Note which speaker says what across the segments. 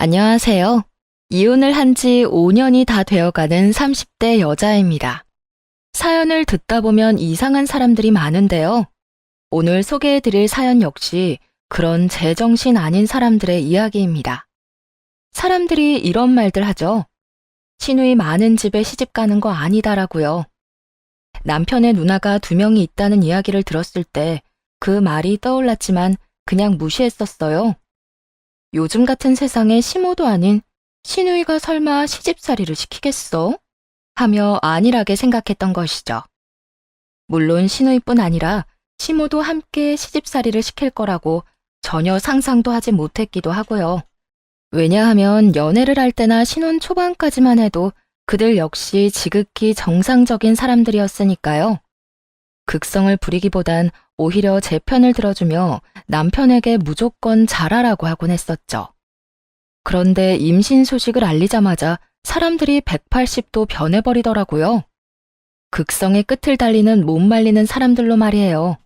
Speaker 1: 안녕하세요. 이혼을 한 지 5년이 다 되어가는 30대 여자입니다. 사연을 듣다 보면 이상한 사람들이 많은데요. 오늘 소개해드릴 사연 역시 그런 제정신 아닌 사람들의 이야기입니다. 사람들이 이런 말들 하죠. 시누이 많은 집에 시집 가는 거 아니다라고요. 남편의 누나가 2명이 있다는 이야기를 들었을 때 그 말이 떠올랐지만 그냥 무시했었어요. 요즘 같은 세상에 시모도 아닌 시누이가 설마 시집살이를 시키겠어? 하며 안일하게 생각했던 것이죠. 물론 시누이뿐 아니라 시모도 함께 시집살이를 시킬 거라고 전혀 상상도 하지 못했기도 하고요. 왜냐하면 연애를 할 때나 신혼 초반까지만 해도 그들 역시 지극히 정상적인 사람들이었으니까요. 극성을 부리기보단 오히려 제 편을 들어주며 남편에게 무조건 잘하라고 하곤 했었죠. 그런데 임신 소식을 알리자마자 사람들이 180도 변해버리더라고요. 극성의 끝을 달리는 못 말리는 사람들로 말이에요.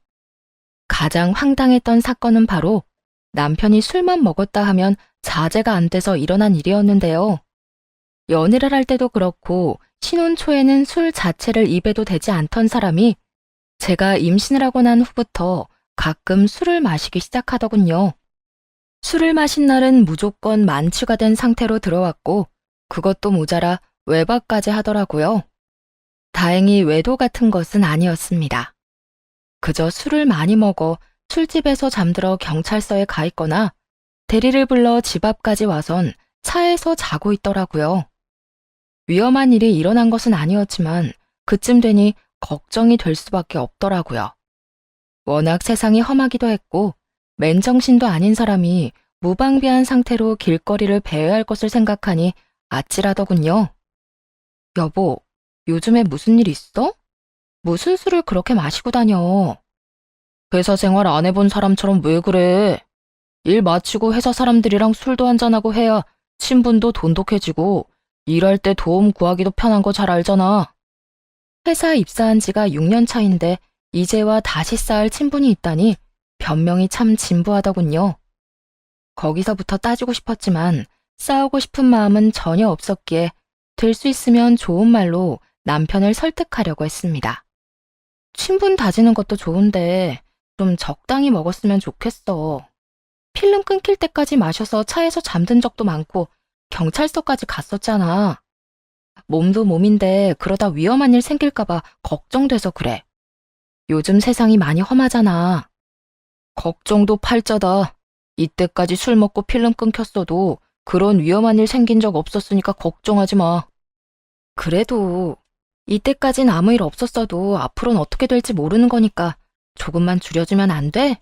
Speaker 1: 가장 황당했던 사건은 바로 남편이 술만 먹었다 하면 자제가 안 돼서 일어난 일이었는데요. 연애를 할 때도 그렇고 신혼 초에는 술 자체를 입에도 대지 않던 사람이 제가 임신을 하고 난 후부터 가끔 술을 마시기 시작하더군요. 술을 마신 날은 무조건 만취가 된 상태로 들어왔고 그것도 모자라 외박까지 하더라고요. 다행히 외도 같은 것은 아니었습니다. 그저 술을 많이 먹어 술집에서 잠들어 경찰서에 가 있거나 대리를 불러 집 앞까지 와선 차에서 자고 있더라고요. 위험한 일이 일어난 것은 아니었지만 그쯤 되니 걱정이 될 수밖에 없더라고요. 워낙 세상이 험하기도 했고 맨정신도 아닌 사람이 무방비한 상태로 길거리를 배회할 것을 생각하니 아찔하더군요. 여보, 요즘에 무슨 일 있어? 무슨 술을 그렇게 마시고 다녀? 회사 생활 안 해본 사람처럼 왜 그래? 일 마치고 회사 사람들이랑 술도 한잔하고 해야 친분도 돈독해지고 일할 때 도움 구하기도 편한 거 잘 알잖아. 회사 입사한 지가 6년 차인데 이제와 다시 쌓을 친분이 있다니 변명이 참 진부하더군요. 거기서부터 따지고 싶었지만 싸우고 싶은 마음은 전혀 없었기에 될 수 있으면 좋은 말로 남편을 설득하려고 했습니다. 친분 다지는 것도 좋은데 좀 적당히 먹었으면 좋겠어. 필름 끊길 때까지 마셔서 차에서 잠든 적도 많고 경찰서까지 갔었잖아. 몸도 몸인데 그러다 위험한 일 생길까봐 걱정돼서 그래. 요즘 세상이 많이 험하잖아. 걱정도 팔자다. 이때까지 술 먹고 필름 끊겼어도 그런 위험한 일 생긴 적 없었으니까 걱정하지 마. 그래도 이때까진 아무 일 없었어도 앞으로는 어떻게 될지 모르는 거니까 조금만 줄여주면 안 돼?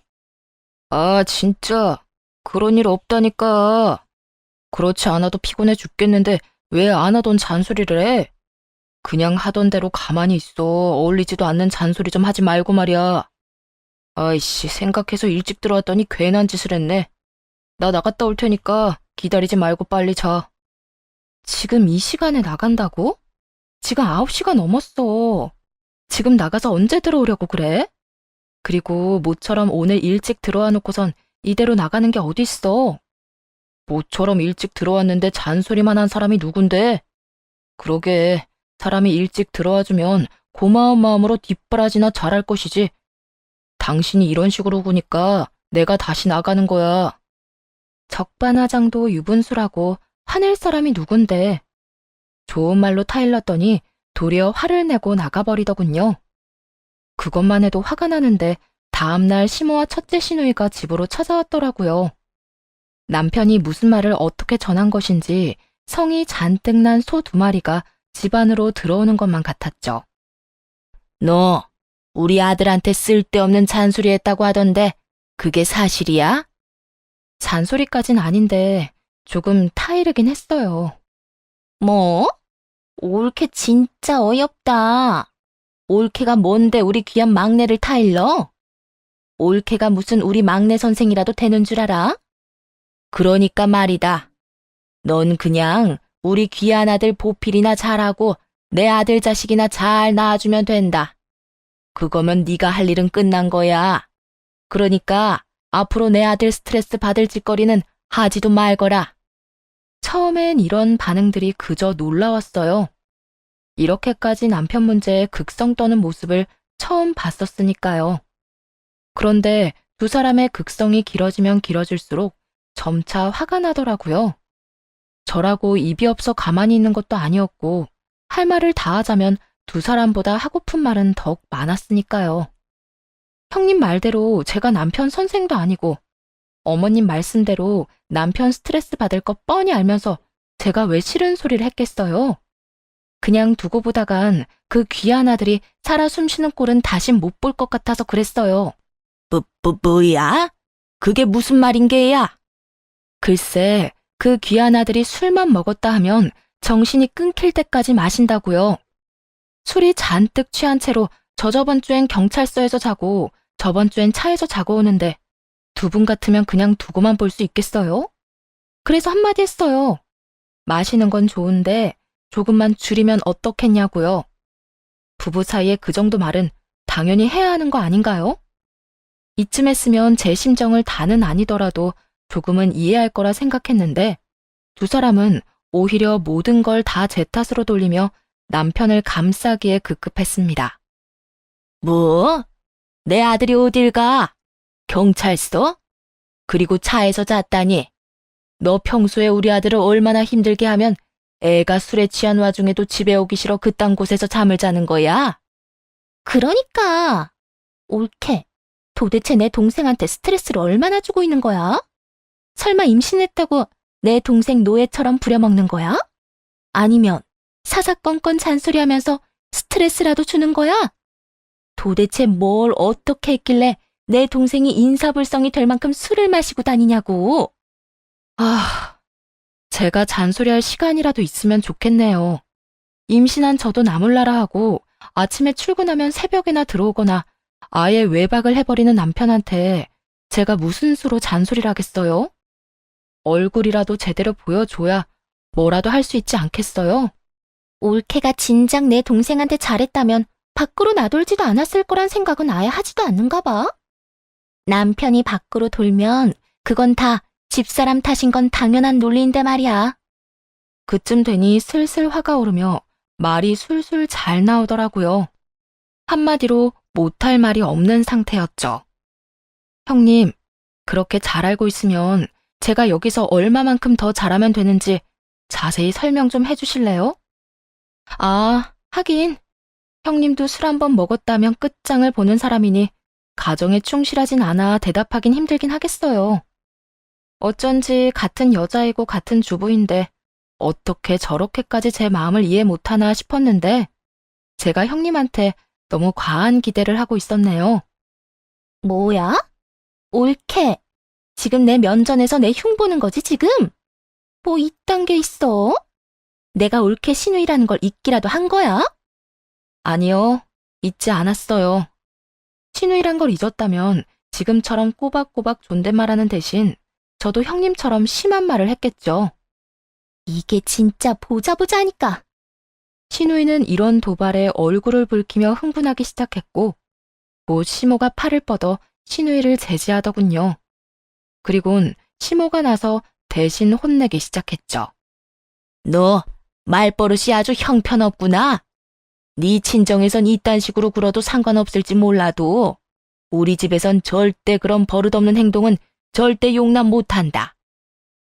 Speaker 1: 아, 진짜. 그런 일 없다니까. 그렇지 않아도 피곤해 죽겠는데 왜 안 하던 잔소리를 해? 그냥 하던 대로 가만히 있어. 어울리지도 않는 잔소리 좀 하지 말고 말이야. 아이씨, 생각해서 일찍 들어왔더니 괜한 짓을 했네. 나 나갔다 올 테니까 기다리지 말고 빨리 자. 지금 이 시간에 나간다고? 지금 9시가 넘었어. 지금 나가서 언제 들어오려고 그래? 그리고 모처럼 오늘 일찍 들어와 놓고선 이대로 나가는 게 어딨어. 모처럼 일찍 들어왔는데 잔소리만 한 사람이 누군데? 그러게, 사람이 일찍 들어와주면 고마운 마음으로 뒷바라지나 잘할 것이지. 당신이 이런 식으로 구니까 내가 다시 나가는 거야. 적반하장도 유분수라고 화낼 사람이 누군데. 좋은 말로 타일렀더니 도리어 화를 내고 나가버리더군요. 그것만 해도 화가 나는데 다음날 시모와 첫째 시누이가 집으로 찾아왔더라고요. 남편이 무슨 말을 어떻게 전한 것인지 성이 잔뜩 난 소 2마리가 집 안으로 들어오는 것만 같았죠. 너 우리 아들한테 쓸데없는 잔소리 했다고 하던데 그게 사실이야? 잔소리까진 아닌데 조금 타이르긴 했어요. 뭐? 올케 진짜 어이없다. 올케가 뭔데 우리 귀한 막내를 타일러? 올케가 무슨 우리 막내 선생이라도 되는 줄 알아? 그러니까 말이다. 넌 그냥 우리 귀한 아들 보필이나 잘하고 내 아들 자식이나 잘 낳아주면 된다. 그거면 네가 할 일은 끝난 거야. 그러니까 앞으로 내 아들 스트레스 받을 짓거리는 하지도 말거라. 처음엔 이런 반응들이 그저 놀라웠어요. 이렇게까지 남편 문제에 극성 떠는 모습을 처음 봤었으니까요. 그런데 두 사람의 극성이 길어지면 길어질수록 점차 화가 나더라고요. 저라고 입이 없어 가만히 있는 것도 아니었고, 할 말을 다 하자면 두 사람보다 하고픈 말은 더욱 많았으니까요. 형님 말대로 제가 남편 선생도 아니고, 어머님 말씀대로 남편 스트레스 받을 거 뻔히 알면서 제가 왜 싫은 소리를 했겠어요? 그냥 두고 보다간 그 귀한 아들이 살아 숨쉬는 꼴은 다신 못 볼 것 같아서 그랬어요. 뭐야? 그게 무슨 말인 게야? 글쎄, 그 귀한 아들이 술만 먹었다 하면 정신이 끊길 때까지 마신다고요. 술이 잔뜩 취한 채로 저번 주엔 경찰서에서 자고 저번 주엔 차에서 자고 오는데 두 분 같으면 그냥 두고만 볼 수 있겠어요? 그래서 한마디 했어요. 마시는 건 좋은데 조금만 줄이면 어떻겠냐고요. 부부 사이에 그 정도 말은 당연히 해야 하는 거 아닌가요? 이쯤 했으면 제 심정을 다는 아니더라도 조금은 이해할 거라 생각했는데 두 사람은 오히려 모든 걸 다 제 탓으로 돌리며 남편을 감싸기에 급급했습니다. 뭐? 내 아들이 어딜 가? 경찰서? 그리고 차에서 잤다니. 너 평소에 우리 아들을 얼마나 힘들게 하면 애가 술에 취한 와중에도 집에 오기 싫어 그딴 곳에서 잠을 자는 거야? 그러니까. 옳게. 도대체 내 동생한테 스트레스를 얼마나 주고 있는 거야? 설마 임신했다고 내 동생 노예처럼 부려먹는 거야? 아니면 사사건건 잔소리하면서 스트레스라도 주는 거야? 도대체 뭘 어떻게 했길래 내 동생이 인사불성이 될 만큼 술을 마시고 다니냐고. 제가 잔소리할 시간이라도 있으면 좋겠네요. 임신한 저도 나몰라라 하고 아침에 출근하면 새벽에나 들어오거나 아예 외박을 해버리는 남편한테 제가 무슨 수로 잔소리를 하겠어요? 얼굴이라도 제대로 보여줘야 뭐라도 할 수 있지 않겠어요? 올케가 진작 내 동생한테 잘했다면 밖으로 나돌지도 않았을 거란 생각은 아예 하지도 않는가 봐. 남편이 밖으로 돌면 그건 다 집사람 탓인 건 당연한 논리인데 말이야. 그쯤 되니 슬슬 화가 오르며 말이 술술 잘 나오더라고요. 한마디로 못할 말이 없는 상태였죠. 형님, 그렇게 잘 알고 있으면 제가 여기서 얼마만큼 더 잘하면 되는지 자세히 설명 좀 해주실래요? 하긴 형님도 술 한 번 먹었다면 끝장을 보는 사람이니 가정에 충실하진 않아 대답하긴 힘들긴 하겠어요. 어쩐지 같은 여자이고 같은 주부인데 어떻게 저렇게까지 제 마음을 이해 못하나 싶었는데 제가 형님한테 너무 과한 기대를 하고 있었네요. 뭐야? 옳게. 지금 내 면전에서 내 흉 보는 거지 지금? 뭐 이딴 게 있어? 내가 옳게 신우이라는 걸 잊기라도 한 거야? 아니요, 잊지 않았어요. 신우이란 걸 잊었다면 지금처럼 꼬박꼬박 존댓말하는 대신 저도 형님처럼 심한 말을 했겠죠. 이게 진짜 보자 하니까. 신우이는 이런 도발에 얼굴을 붉히며 흥분하기 시작했고 곧 시모가 팔을 뻗어 신우이를 제지하더군요. 그리곤 시모가 나서 대신 혼내기 시작했죠. 너 말버릇이 아주 형편없구나. 네 친정에선 이딴 식으로 굴어도 상관없을지 몰라도 우리 집에선 절대 그런 버릇없는 행동은 절대 용납 못한다.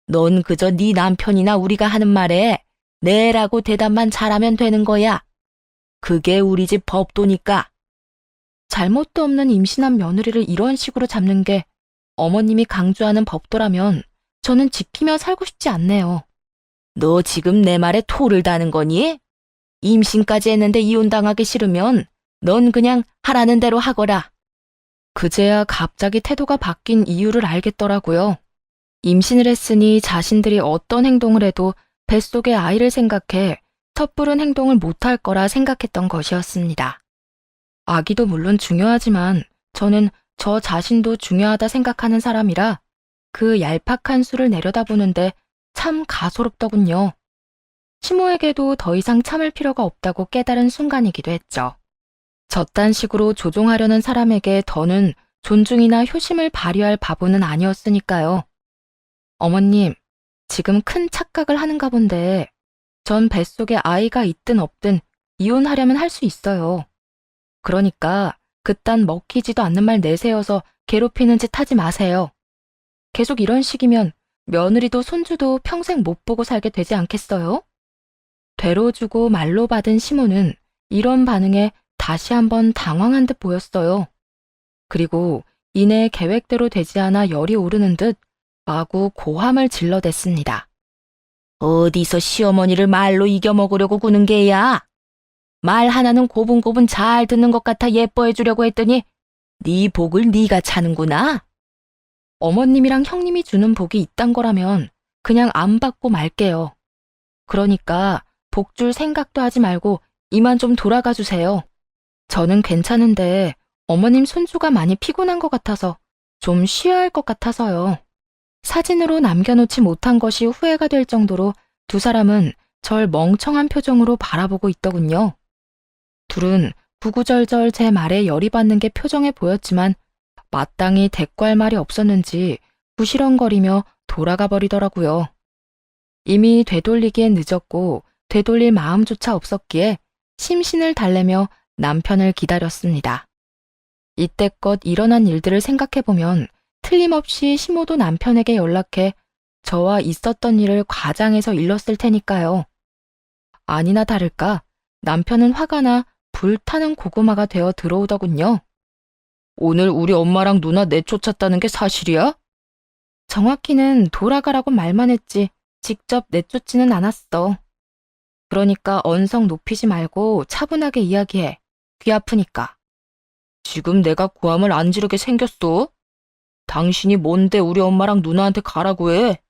Speaker 1: 넌 그저 네 남편이나 우리가 하는 말에 네라고 대답만 잘하면 되는 거야. 그게 우리 집 법도니까. 잘못도 없는 임신한 며느리를 이런 식으로 잡는 게 어머님이 강조하는 법도라면 저는 지키며 살고 싶지 않네요. 너 지금 내 말에 토를 다는 거니? 임신까지 했는데 이혼당하기 싫으면 넌 그냥 하라는 대로 하거라. 그제야 갑자기 태도가 바뀐 이유를 알겠더라고요. 임신을 했으니 자신들이 어떤 행동을 해도 뱃속의 아이를 생각해 섣부른 행동을 못할 거라 생각했던 것이었습니다. 아기도 물론 중요하지만 저는 저 자신도 중요하다 생각하는 사람이라 그 얄팍한 수를 내려다보는데 참 가소롭더군요. 시모에게도 더 이상 참을 필요가 없다고 깨달은 순간이기도 했죠. 저딴 식으로 조종하려는 사람에게 더는 존중이나 효심을 발휘할 바보는 아니었으니까요. 어머님, 지금 큰 착각을 하는가 본데 전 뱃속에 아이가 있든 없든 이혼하려면 할 수 있어요. 그러니까 그딴 먹히지도 않는 말 내세워서 괴롭히는 짓 하지 마세요. 계속 이런 식이면 며느리도 손주도 평생 못 보고 살게 되지 않겠어요? 되로 주고 말로 받은 시모는 이런 반응에 다시 한번 당황한 듯 보였어요. 그리고 이내 계획대로 되지 않아 열이 오르는 듯 마구 고함을 질러댔습니다. 어디서 시어머니를 말로 이겨먹으려고 구는 게야? 말 하나는 고분고분 잘 듣는 것 같아 예뻐해 주려고 했더니 네 복을 네가 차는구나. 어머님이랑 형님이 주는 복이 이딴 거라면 그냥 안 받고 말게요. 그러니까 복 줄 생각도 하지 말고 이만 좀 돌아가 주세요. 저는 괜찮은데 어머님 손주가 많이 피곤한 것 같아서 좀 쉬어야 할 것 같아서요. 사진으로 남겨놓지 못한 것이 후회가 될 정도로 두 사람은 절 멍청한 표정으로 바라보고 있더군요. 둘은 구구절절 제 말에 열이 받는 게 표정에 보였지만 마땅히 대꾸할 말이 없었는지 부시렁거리며 돌아가 버리더라고요. 이미 되돌리기엔 늦었고 되돌릴 마음조차 없었기에 심신을 달래며 남편을 기다렸습니다. 이때껏 일어난 일들을 생각해보면 틀림없이 시모도 남편에게 연락해 저와 있었던 일을 과장해서 일렀을 테니까요. 아니나 다를까 남편은 화가 나 불타는 고구마가 되어 들어오더군요. 오늘 우리 엄마랑 누나 내쫓았다는 게 사실이야? 정확히는 돌아가라고 말만 했지 직접 내쫓지는 않았어. 그러니까 언성 높이지 말고 차분하게 이야기해. 귀 아프니까. 지금 내가 고함을 안 지르게 생겼어? 당신이 뭔데 우리 엄마랑 누나한테 가라고 해?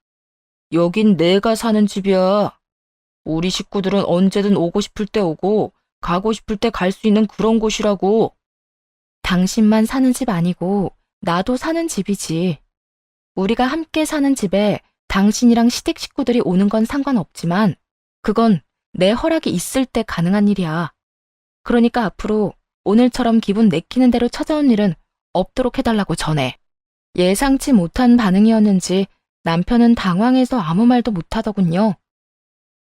Speaker 1: 여긴 내가 사는 집이야. 우리 식구들은 언제든 오고 싶을 때 오고 가고 싶을 때 갈 수 있는 그런 곳이라고. 당신만 사는 집 아니고 나도 사는 집이지. 우리가 함께 사는 집에 당신이랑 시댁 식구들이 오는 건 상관없지만 그건 내 허락이 있을 때 가능한 일이야. 그러니까 앞으로 오늘처럼 기분 내키는 대로 찾아온 일은 없도록 해달라고 전해. 예상치 못한 반응이었는지 남편은 당황해서 아무 말도 못하더군요.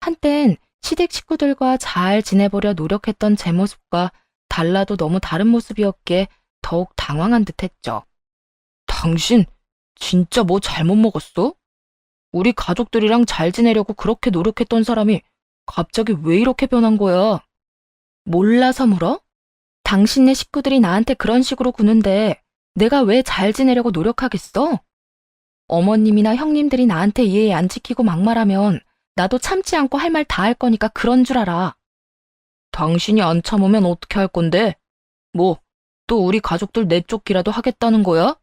Speaker 1: 한땐 시댁 식구들과 잘 지내보려 노력했던 제 모습과 달라도 너무 다른 모습이었기에 더욱 당황한 듯했죠. 당신 진짜 뭐 잘못 먹었어? 우리 가족들이랑 잘 지내려고 그렇게 노력했던 사람이 갑자기 왜 이렇게 변한 거야? 몰라서 물어? 당신네 식구들이 나한테 그런 식으로 구는데 내가 왜 잘 지내려고 노력하겠어? 어머님이나 형님들이 나한테 예의 안 지키고 막말하면 나도 참지 않고 할 말 다 할 거니까 그런 줄 알아. 당신이 안 참으면 어떻게 할 건데? 뭐, 또 우리 가족들 내쫓기라도 하겠다는 거야?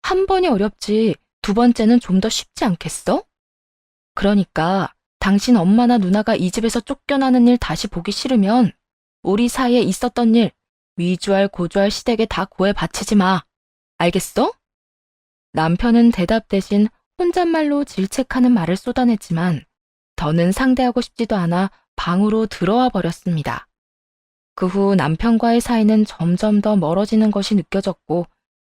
Speaker 1: 한 번이 어렵지 두 번째는 좀 더 쉽지 않겠어? 그러니까 당신 엄마나 누나가 이 집에서 쫓겨나는 일 다시 보기 싫으면 우리 사이에 있었던 일 위주할 고주할 시댁에 다 고해 바치지 마. 알겠어? 남편은 대답 대신 혼잣말로 질책하는 말을 쏟아냈지만 더는 상대하고 싶지도 않아 방으로 들어와 버렸습니다. 그 후 남편과의 사이는 점점 더 멀어지는 것이 느껴졌고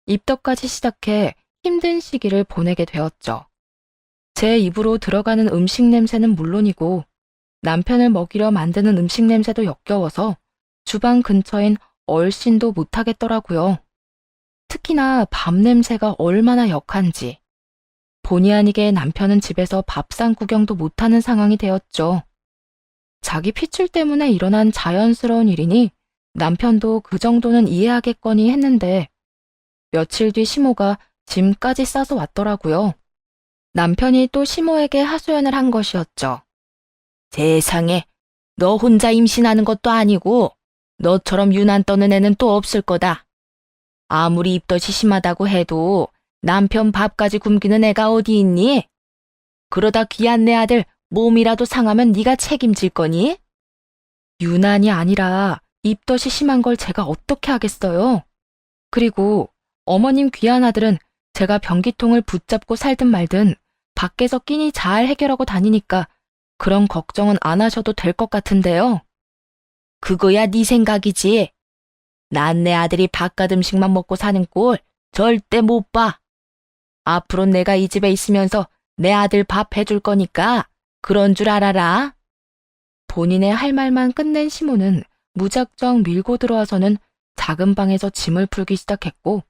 Speaker 1: 입덧까지 시작해 힘든 시기를 보내게 되었죠. 제 입으로 들어가는 음식 냄새는 물론이고 남편을 먹이려 만드는 음식 냄새도 역겨워서 주방 근처엔 얼씬도 못하겠더라고요. 특히나 밥 냄새가 얼마나 역한지. 본의 아니게 남편은 집에서 밥상 구경도 못하는 상황이 되었죠. 자기 피출 때문에 일어난 자연스러운 일이니 남편도 그 정도는 이해하겠거니 했는데 며칠 뒤 시모가 짐까지 싸서 왔더라고요. 남편이 또 시모에게 하소연을 한 것이었죠. 세상에, 너 혼자 임신하는 것도 아니고 너처럼 유난 떠는 애는 또 없을 거다. 아무리 입덧이 심하다고 해도 남편 밥까지 굶기는 애가 어디 있니? 그러다 귀한 내 아들 몸이라도 상하면 네가 책임질 거니? 유난이 아니라 입덧이 심한 걸 제가 어떻게 하겠어요? 그리고 어머님 귀한 아들은 제가 변기통을 붙잡고 살든 말든 밖에서 끼니 잘 해결하고 다니니까 그런 걱정은 안 하셔도 될 것 같은데요. 그거야 네 생각이지. 난 내 아들이 바깥 음식만 먹고 사는 꼴 절대 못 봐. 앞으로 내가 이 집에 있으면서 내 아들 밥 해줄 거니까 그런 줄 알아라. 본인의 할 말만 끝낸 시모는 무작정 밀고 들어와서는 작은 방에서 짐을 풀기 시작했고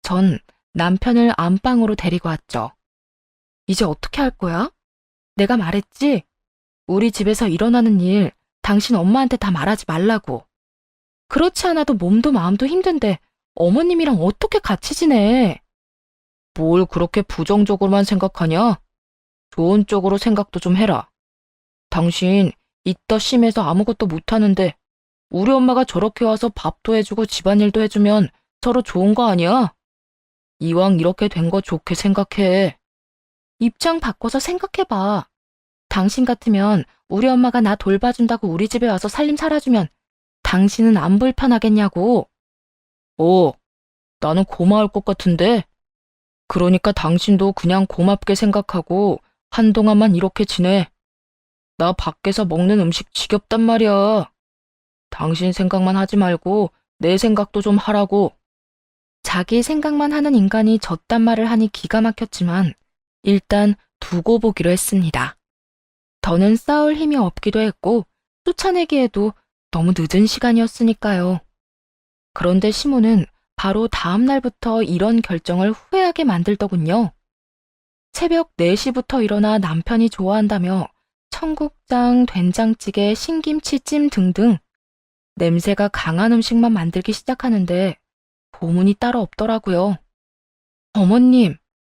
Speaker 1: 전 남편을 안방으로 데리고 왔죠. 이제 어떻게 할 거야? 내가 말했지? 우리 집에서 일어나는 일 당신 엄마한테 다 말하지 말라고. 그렇지 않아도 몸도 마음도 힘든데 어머님이랑 어떻게 같이 지내? 뭘 그렇게 부정적으로만 생각하냐? 좋은 쪽으로 생각도 좀 해라. 당신 이따 심해서 아무것도 못하는데 우리 엄마가 저렇게 와서 밥도 해주고 집안일도 해주면 서로 좋은 거 아니야? 이왕 이렇게 된 거 좋게 생각해. 입장 바꿔서 생각해봐. 당신 같으면 우리 엄마가 나 돌봐준다고 우리 집에 와서 살림 살아주면 당신은 안 불편하겠냐고. 나는 고마울 것 같은데. 그러니까 당신도 그냥 고맙게 생각하고 한동안만 이렇게 지내. 나 밖에서 먹는 음식 지겹단 말이야. 당신 생각만 하지 말고 내 생각도 좀 하라고. 자기 생각만 하는 인간이 졌단 말을 하니 기가 막혔지만 일단 두고 보기로 했습니다. 더는 싸울 힘이 없기도 했고 쫓아내기에도 너무 늦은 시간이었으니까요. 그런데 시모는 바로 다음 날부터 이런 결정을 후회하게 만들더군요. 새벽 4시부터 일어나 남편이 좋아한다며 청국장, 된장찌개, 신김치찜 등등 냄새가 강한 음식만 만들기 시작하는데 고문이 따로 없더라고요. 어머님,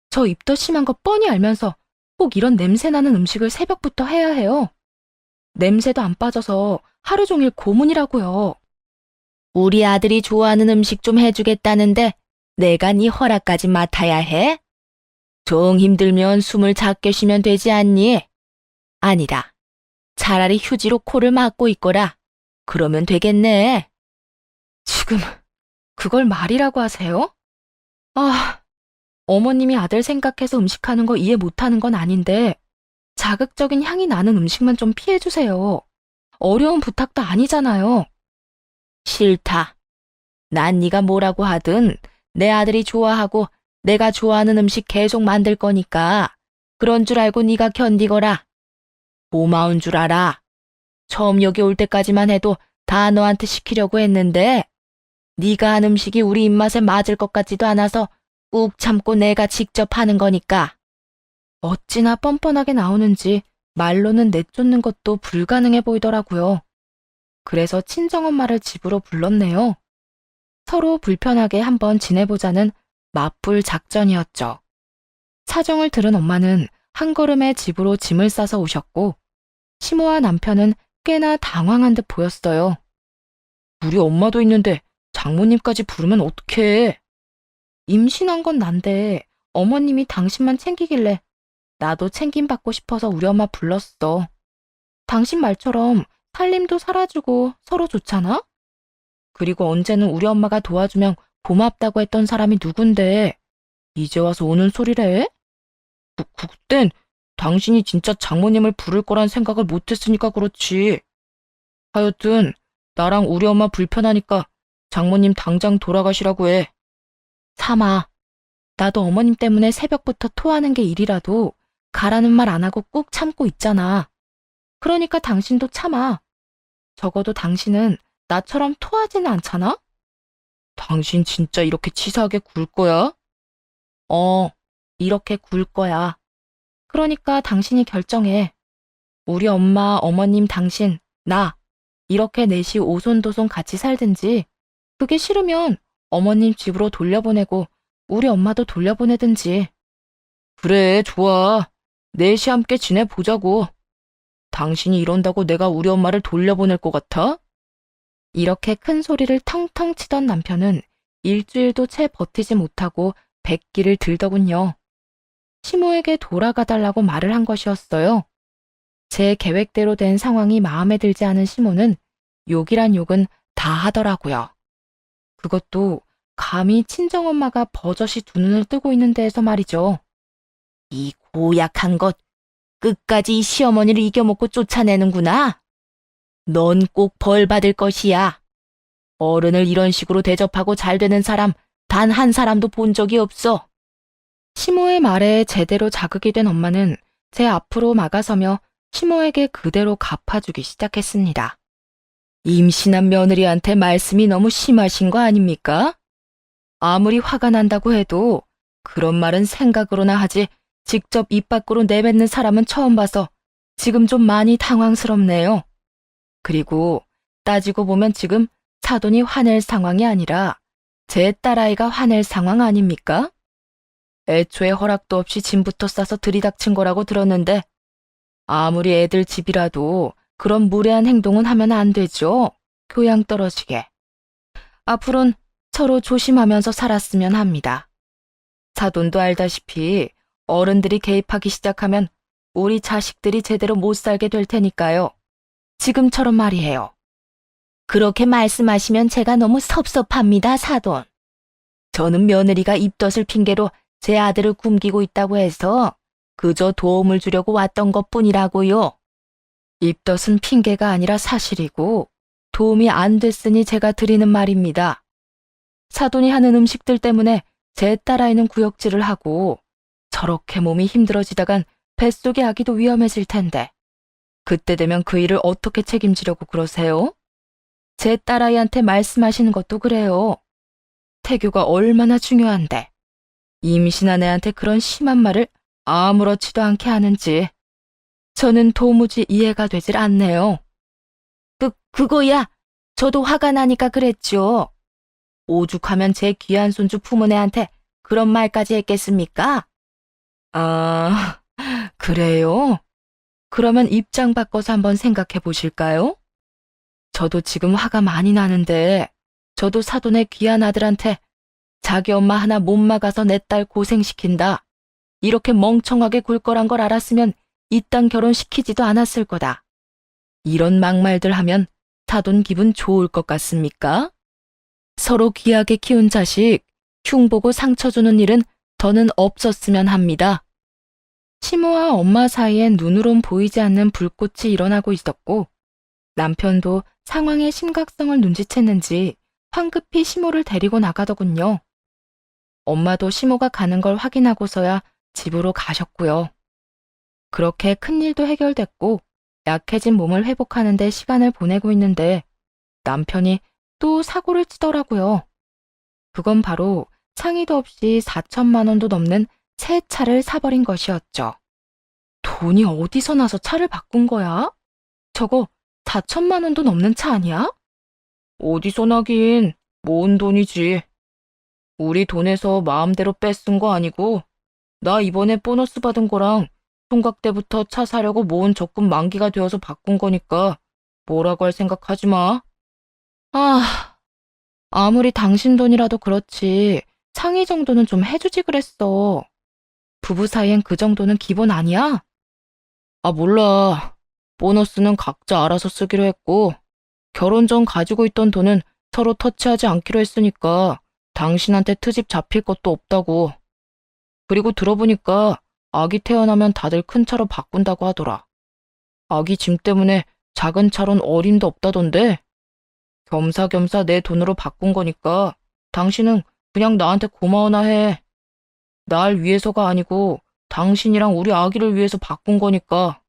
Speaker 1: 저 입덧 심한 거 뻔히 알면서 꼭 이런 냄새 나는 음식을 새벽부터 해야 해요. 냄새도 안 빠져서 하루 종일 고문이라고요. 우리 아들이 좋아하는 음식 좀 해주겠다는데 내가 네 허락까지 맡아야 해? 정 힘들면 숨을 작게 쉬면 되지 않니? 아니다. 차라리 휴지로 코를 막고 있거라. 그러면 되겠네. 지금 그걸 말이라고 하세요? 어머님이 아들 생각해서 음식하는 거 이해 못하는 건 아닌데 자극적인 향이 나는 음식만 좀 피해주세요. 어려운 부탁도 아니잖아요. 싫다. 난 네가 뭐라고 하든 내 아들이 좋아하고 내가 좋아하는 음식 계속 만들 거니까 그런 줄 알고 네가 견디거라. 고마운 줄 알아. 처음 여기 올 때까지만 해도 다 너한테 시키려고 했는데 네가 한 음식이 우리 입맛에 맞을 것 같지도 않아서 꾹 참고 내가 직접 하는 거니까. 어찌나 뻔뻔하게 나오는지 말로는 내쫓는 것도 불가능해 보이더라고요. 그래서 친정엄마를 집으로 불렀네요. 서로 불편하게 한번 지내보자는 맞불 작전이었죠. 사정을 들은 엄마는 한 걸음에 집으로 짐을 싸서 오셨고 시모와 남편은 꽤나 당황한 듯 보였어요. 우리 엄마도 있는데 장모님까지 부르면 어떡해. 임신한 건 난데 어머님이 당신만 챙기길래 나도 챙김받고 싶어서 우리 엄마 불렀어. 당신 말처럼 살림도 살아주고 서로 좋잖아? 그리고 언제는 우리 엄마가 도와주면 고맙다고 했던 사람이 누군데 이제 와서 오는 소리래? 그땐 당신이 진짜 장모님을 부를 거란 생각을 못했으니까 그렇지. 하여튼 나랑 우리 엄마 불편하니까 장모님 당장 돌아가시라고 해. 삼아, 나도 어머님 때문에 새벽부터 토하는 게 일이라도 가라는 말 안 하고 꾹 참고 있잖아. 그러니까 당신도 참아. 적어도 당신은 나처럼 토하지는 않잖아? 당신 진짜 이렇게 치사하게 굴 거야? 이렇게 굴 거야. 그러니까 당신이 결정해. 우리 엄마, 어머님, 당신, 나 이렇게 넷이 오손도손 같이 살든지 그게 싫으면 어머님 집으로 돌려보내고 우리 엄마도 돌려보내든지. 그래, 좋아. 넷이 함께 지내보자고. 당신이 이런다고 내가 우리 엄마를 돌려보낼 것 같아? 이렇게 큰 소리를 텅텅 치던 남편은 일주일도 채 버티지 못하고 백기를 들더군요. 시모에게 돌아가달라고 말을 한 것이었어요. 제 계획대로 된 상황이 마음에 들지 않은 시모는 욕이란 욕은 다 하더라고요. 그것도 감히 친정엄마가 버젓이 두 눈을 뜨고 있는 데에서 말이죠. 이 고약한 것, 끝까지 이 시어머니를 이겨먹고 쫓아내는구나. 넌 꼭 벌 받을 것이야. 어른을 이런 식으로 대접하고 잘 되는 사람 단 한 사람도 본 적이 없어. 시모의 말에 제대로 자극이 된 엄마는 제 앞으로 막아서며 시모에게 그대로 갚아주기 시작했습니다. 임신한 며느리한테 말씀이 너무 심하신 거 아닙니까? 아무리 화가 난다고 해도 그런 말은 생각으로나 하지 직접 입 밖으로 내뱉는 사람은 처음 봐서 지금 좀 많이 당황스럽네요. 그리고 따지고 보면 지금 사돈이 화낼 상황이 아니라 제 딸아이가 화낼 상황 아닙니까? 애초에 허락도 없이 짐부터 싸서 들이닥친 거라고 들었는데 아무리 애들 집이라도 그런 무례한 행동은 하면 안 되죠. 교양 떨어지게. 앞으론 서로 조심하면서 살았으면 합니다. 사돈도 알다시피 어른들이 개입하기 시작하면 우리 자식들이 제대로 못 살게 될 테니까요. 지금처럼 말이에요. 그렇게 말씀하시면 제가 너무 섭섭합니다, 사돈. 저는 며느리가 입덧을 핑계로 제 아들을 굶기고 있다고 해서 그저 도움을 주려고 왔던 것뿐이라고요. 입덧은 핑계가 아니라 사실이고 도움이 안 됐으니 제가 드리는 말입니다. 사돈이 하는 음식들 때문에 제 딸아이는 구역질을 하고 저렇게 몸이 힘들어지다간 뱃속의 아기도 위험해질 텐데 그때 되면 그 일을 어떻게 책임지려고 그러세요? 제 딸아이한테 말씀하시는 것도 그래요. 태교가 얼마나 중요한데 임신한 애한테 그런 심한 말을 아무렇지도 않게 하는지 저는 도무지 이해가 되질 않네요. 그거야. 저도 화가 나니까 그랬죠. 오죽하면 제 귀한 손주 품은 애한테 그런 말까지 했겠습니까? 아, 그래요? 그러면 입장 바꿔서 한번 생각해 보실까요? 저도 지금 화가 많이 나는데 저도 사돈의 귀한 아들한테 자기 엄마 하나 못 막아서 내 딸 고생시킨다. 이렇게 멍청하게 굴 거란 걸 알았으면 이딴 결혼시키지도 않았을 거다. 이런 막말들 하면 사돈 기분 좋을 것 같습니까? 서로 귀하게 키운 자식 흉보고 상처 주는 일은 더는 없었으면 합니다. 시모와 엄마 사이엔 눈으론 보이지 않는 불꽃이 일어나고 있었고 남편도 상황의 심각성을 눈치챘는지 황급히 시모를 데리고 나가더군요. 엄마도 시모가 가는 걸 확인하고서야 집으로 가셨고요. 그렇게 큰일도 해결됐고 약해진 몸을 회복하는 데 시간을 보내고 있는데 남편이 또 사고를 치더라고요. 그건 바로 상의도 없이 4천만 원도 넘는 새 차를 사버린 것이었죠. 돈이 어디서 나서 차를 바꾼 거야? 저거 4천만 원도 넘는 차 아니야? 어디서 나긴, 모은 돈이지. 우리 돈에서 마음대로 뺏은 거 아니고 나 이번에 보너스 받은 거랑 총각 때부터 차 사려고 모은 적금 만기가 되어서 바꾼 거니까 뭐라고 할 생각하지 마. 아, 아무리 당신 돈이라도 그렇지 상의 정도는 좀 해주지 그랬어. 부부 사이엔 그 정도는 기본 아니야? 아, 몰라. 보너스는 각자 알아서 쓰기로 했고 결혼 전 가지고 있던 돈은 서로 터치하지 않기로 했으니까 당신한테 트집 잡힐 것도 없다고. 그리고 들어보니까 아기 태어나면 다들 큰 차로 바꾼다고 하더라. 아기 짐 때문에 작은 차론 어림도 없다던데. 겸사겸사 내 돈으로 바꾼 거니까 당신은 그냥 나한테 고마워나 해. 날 위해서가 아니고 당신이랑 우리 아기를 위해서 바꾼 거니까.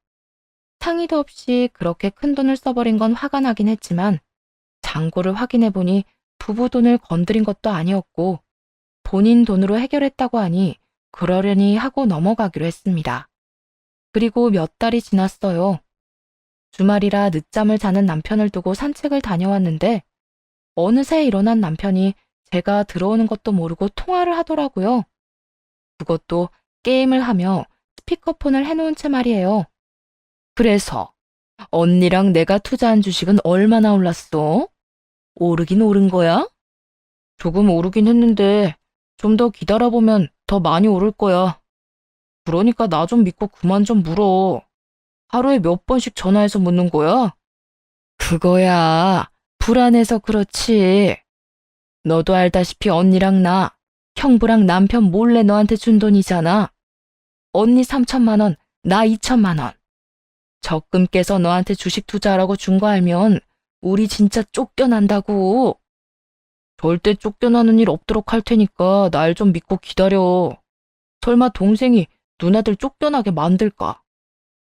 Speaker 1: 상의도 없이 그렇게 큰 돈을 써버린 건 화가 나긴 했지만 잔고를 확인해보니 부부 돈을 건드린 것도 아니었고 본인 돈으로 해결했다고 하니 그러려니 하고 넘어가기로 했습니다. 그리고 몇 달이 지났어요. 주말이라 늦잠을 자는 남편을 두고 산책을 다녀왔는데 어느새 일어난 남편이 제가 들어오는 것도 모르고 통화를 하더라고요. 그것도 게임을 하며 스피커폰을 해놓은 채 말이에요. 그래서 언니랑 내가 투자한 주식은 얼마나 올랐어? 오르긴 오른 거야? 조금 오르긴 했는데 좀 더 기다려보면 더 많이 오를 거야. 그러니까 나 좀 믿고 그만 좀 물어. 하루에 몇 번씩 전화해서 묻는 거야? 그거야. 불안해서 그렇지. 너도 알다시피 언니랑 나, 형부랑 남편 몰래 너한테 준 돈이잖아. 언니 3천만 원, 나 2천만 원. 적금 깨서 너한테 주식 투자하라고 준 거 알면 우리 진짜 쫓겨난다고. 절대 쫓겨나는 일 없도록 할 테니까 날 좀 믿고 기다려. 설마 동생이 누나들 쫓겨나게 만들까?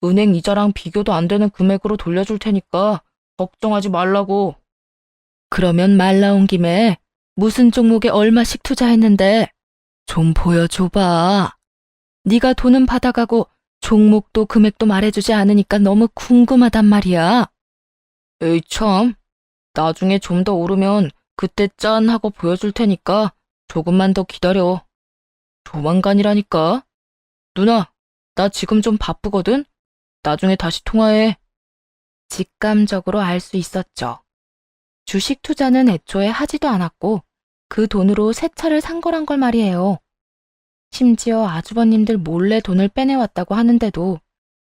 Speaker 1: 은행 이자랑 비교도 안 되는 금액으로 돌려줄 테니까 걱정하지 말라고. 그러면 말 나온 김에 무슨 종목에 얼마씩 투자했는데 좀 보여줘봐. 네가 돈은 받아가고 종목도 금액도 말해주지 않으니까 너무 궁금하단 말이야. 에이 참, 나중에 좀 더 오르면 그때 짠 하고 보여줄 테니까 조금만 더 기다려. 조만간이라니까. 누나, 나 지금 좀 바쁘거든? 나중에 다시 통화해. 직감적으로 알 수 있었죠. 주식 투자는 애초에 하지도 않았고 그 돈으로 새 차를 산 거란 걸 말이에요. 심지어 아주버님들 몰래 돈을 빼내왔다고 하는데도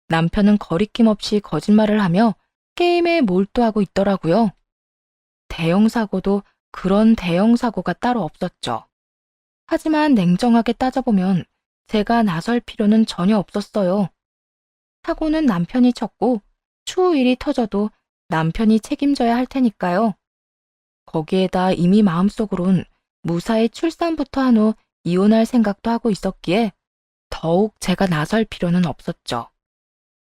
Speaker 1: 남편은 거리낌 없이 거짓말을 하며 게임에 몰두하고 있더라고요. 대형 사고도 그런 대형 사고가 따로 없었죠. 하지만 냉정하게 따져보면 제가 나설 필요는 전혀 없었어요. 사고는 남편이 쳤고 추후 일이 터져도 남편이 책임져야 할 테니까요. 거기에다 이미 마음속으론 무사히 출산부터 한 후 이혼할 생각도 하고 있었기에 더욱 제가 나설 필요는 없었죠.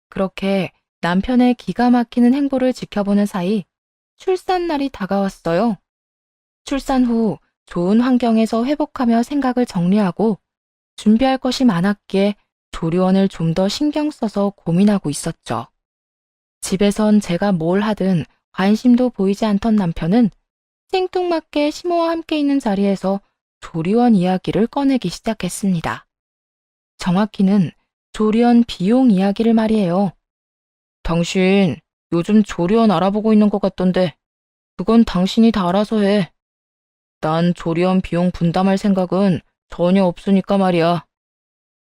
Speaker 1: 그렇게 남편의 기가 막히는 행보를 지켜보는 사이 출산날이 다가왔어요. 출산 후 좋은 환경에서 회복하며 생각을 정리하고 준비할 것이 많았기에 조리원을 좀 더 신경 써서 고민하고 있었죠. 집에선 제가 뭘 하든 관심도 보이지 않던 남편은 생뚱맞게 시모와 함께 있는 자리에서 조리원 이야기를 꺼내기 시작했습니다. 정확히는 조리원 비용 이야기를 말이에요. 당신 요즘 조리원 알아보고 있는 것 같던데 그건 당신이 다 알아서 해. 난 조리원 비용 분담할 생각은 전혀 없으니까 말이야.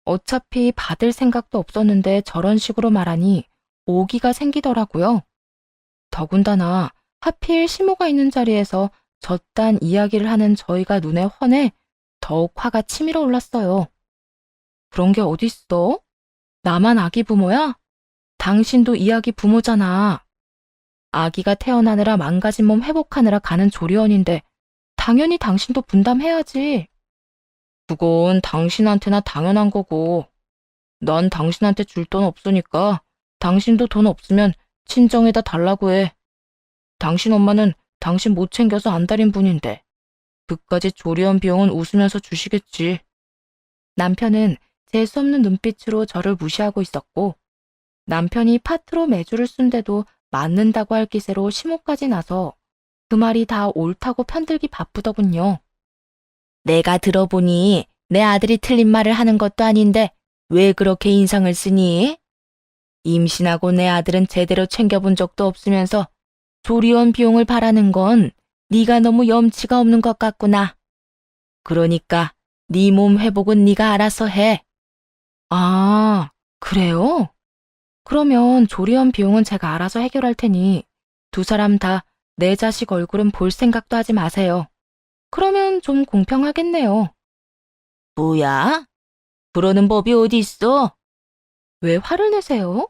Speaker 1: 어차피 받을 생각도 없었는데 저런 식으로 말하니 오기가 생기더라고요. 더군다나 하필 시모가 있는 자리에서 저딴 이야기를 하는 저희가 눈에 훤해 더욱 화가 치밀어 올랐어요. 그런 게 어딨어? 나만 아기 부모야? 당신도 이 아기 부모잖아. 아기가 태어나느라 망가진 몸 회복하느라 가는 조리원인데 당연히 당신도 분담해야지. 그건 당신한테나 당연한 거고. 난 당신한테 줄 돈 없으니까 당신도 돈 없으면 친정에다 달라고 해. 당신 엄마는 당신 못 챙겨서 안달인 분인데 그까지 조리원 비용은 웃으면서 주시겠지. 남편은 재수없는 눈빛으로 저를 무시하고 있었고 남편이 파트로 매주를 쓴데도 맞는다고 할 기세로 시모까지 나서 그 말이 다 옳다고 편들기 바쁘더군요. 내가 들어보니 내 아들이 틀린 말을 하는 것도 아닌데 왜 그렇게 인상을 쓰니? 임신하고 내 아들은 제대로 챙겨본 적도 없으면서 조리원 비용을 바라는 건 네가 너무 염치가 없는 것 같구나. 그러니까 네 몸 회복은 네가 알아서 해. 아, 그래요? 그러면 조리원 비용은 제가 알아서 해결할 테니 두 사람 다 내 자식 얼굴은 볼 생각도 하지 마세요. 그러면 좀 공평하겠네요. 뭐야? 그러는 법이 어디 있어? 왜 화를 내세요?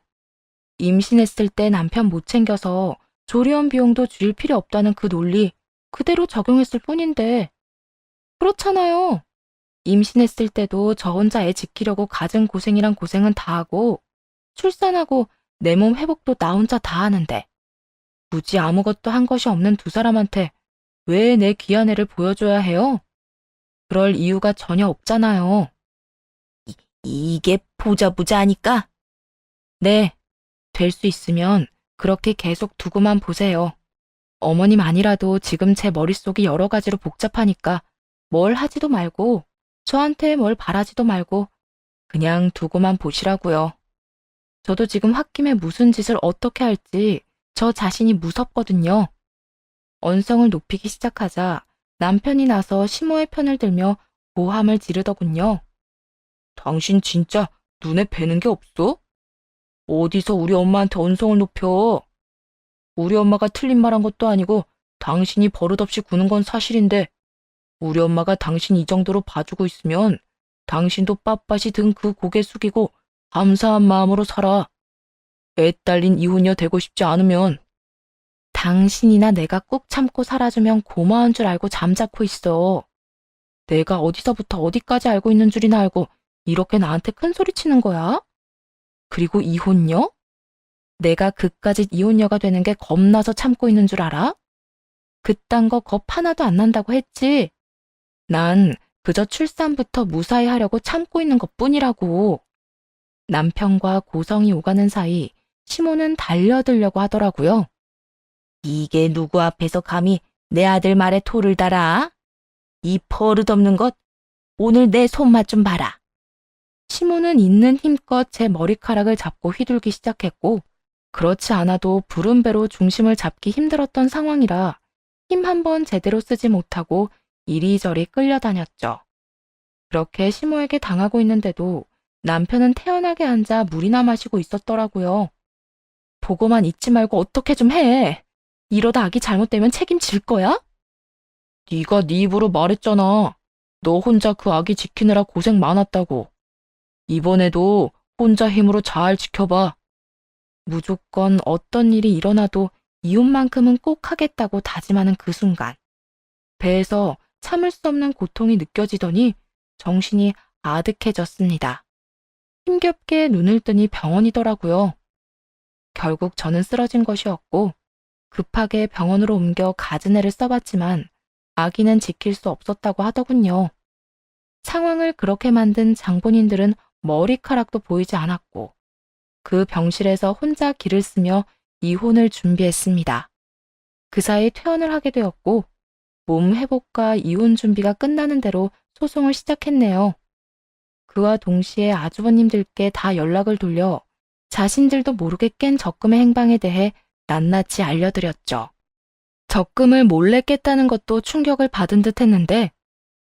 Speaker 1: 임신했을 때 남편 못 챙겨서 조리원 비용도 줄 필요 없다는 그 논리 그대로 적용했을 뿐인데. 그렇잖아요. 임신했을 때도 저 혼자 애 지키려고 갖은 고생이란 고생은 다 하고 출산하고 내 몸 회복도 나 혼자 다 하는데 굳이 아무것도 한 것이 없는 두 사람한테 왜 내 귀한 애를 보여줘야 해요? 그럴 이유가 전혀 없잖아요. 이게 보자보자하니까? 네, 될 수 있으면 그렇게 계속 두고만 보세요. 어머님 아니라도 지금 제 머릿속이 여러 가지로 복잡하니까 뭘 하지도 말고 저한테 뭘 바라지도 말고 그냥 두고만 보시라고요. 저도 지금 홧김에 무슨 짓을 어떻게 할지 저 자신이 무섭거든요. 언성을 높이기 시작하자 남편이 나서 시모의 편을 들며 고함을 지르더군요. 당신 진짜 눈에 뵈는 게 없어? 어디서 우리 엄마한테 언성을 높여? 우리 엄마가 틀린 말한 것도 아니고 당신이 버릇없이 구는 건 사실인데 우리 엄마가 당신 이 정도로 봐주고 있으면 당신도 빳빳이 등 그 고개 숙이고 감사한 마음으로 살아. 애 딸린 이혼녀 되고 싶지 않으면. 당신이나 내가 꾹 참고 살아주면 고마운 줄 알고 잠자코 있어. 내가 어디서부터 어디까지 알고 있는 줄이나 알고 이렇게 나한테 큰 소리 치는 거야? 그리고 이혼녀? 내가 그까짓 이혼녀가 되는 게 겁나서 참고 있는 줄 알아? 그딴 거 겁 하나도 안 난다고 했지. 난 그저 출산부터 무사히 하려고 참고 있는 것뿐이라고. 남편과 고성이 오가는 사이 시모는 달려들려고 하더라고요. 이게 누구 앞에서 감히 내 아들 말에 토를 달아? 이 버릇없는 것, 오늘 내 손맛 좀 봐라. 시모는 있는 힘껏 제 머리카락을 잡고 휘둘기 시작했고, 그렇지 않아도 부른 배로 중심을 잡기 힘들었던 상황이라 힘 한 번 제대로 쓰지 못하고 이리저리 끌려다녔죠. 그렇게 시모에게 당하고 있는데도 남편은 태연하게 앉아 물이나 마시고 있었더라고요. 보고만 있지 말고 어떻게 좀 해. 이러다 아기 잘못되면 책임질 거야? 네가 네 입으로 말했잖아. 너 혼자 그 아기 지키느라 고생 많았다고. 이번에도 혼자 힘으로 잘 지켜봐. 무조건 어떤 일이 일어나도 이혼만큼은 꼭 하겠다고 다짐하는 그 순간, 배에서 참을 수 없는 고통이 느껴지더니 정신이 아득해졌습니다. 힘겹게 눈을 뜨니 병원이더라고요. 결국 저는 쓰러진 것이었고 급하게 병원으로 옮겨 가즈네를 써봤지만 아기는 지킬 수 없었다고 하더군요. 상황을 그렇게 만든 장본인들은 머리카락도 보이지 않았고 그 병실에서 혼자 기를 쓰며 이혼을 준비했습니다. 그 사이 퇴원을 하게 되었고 몸 회복과 이혼 준비가 끝나는 대로 소송을 시작했네요. 그와 동시에 아주버님들께 다 연락을 돌려 자신들도 모르게 깬 적금의 행방에 대해 낱낱이 알려드렸죠. 적금을 몰래 깼다는 것도 충격을 받은 듯 했는데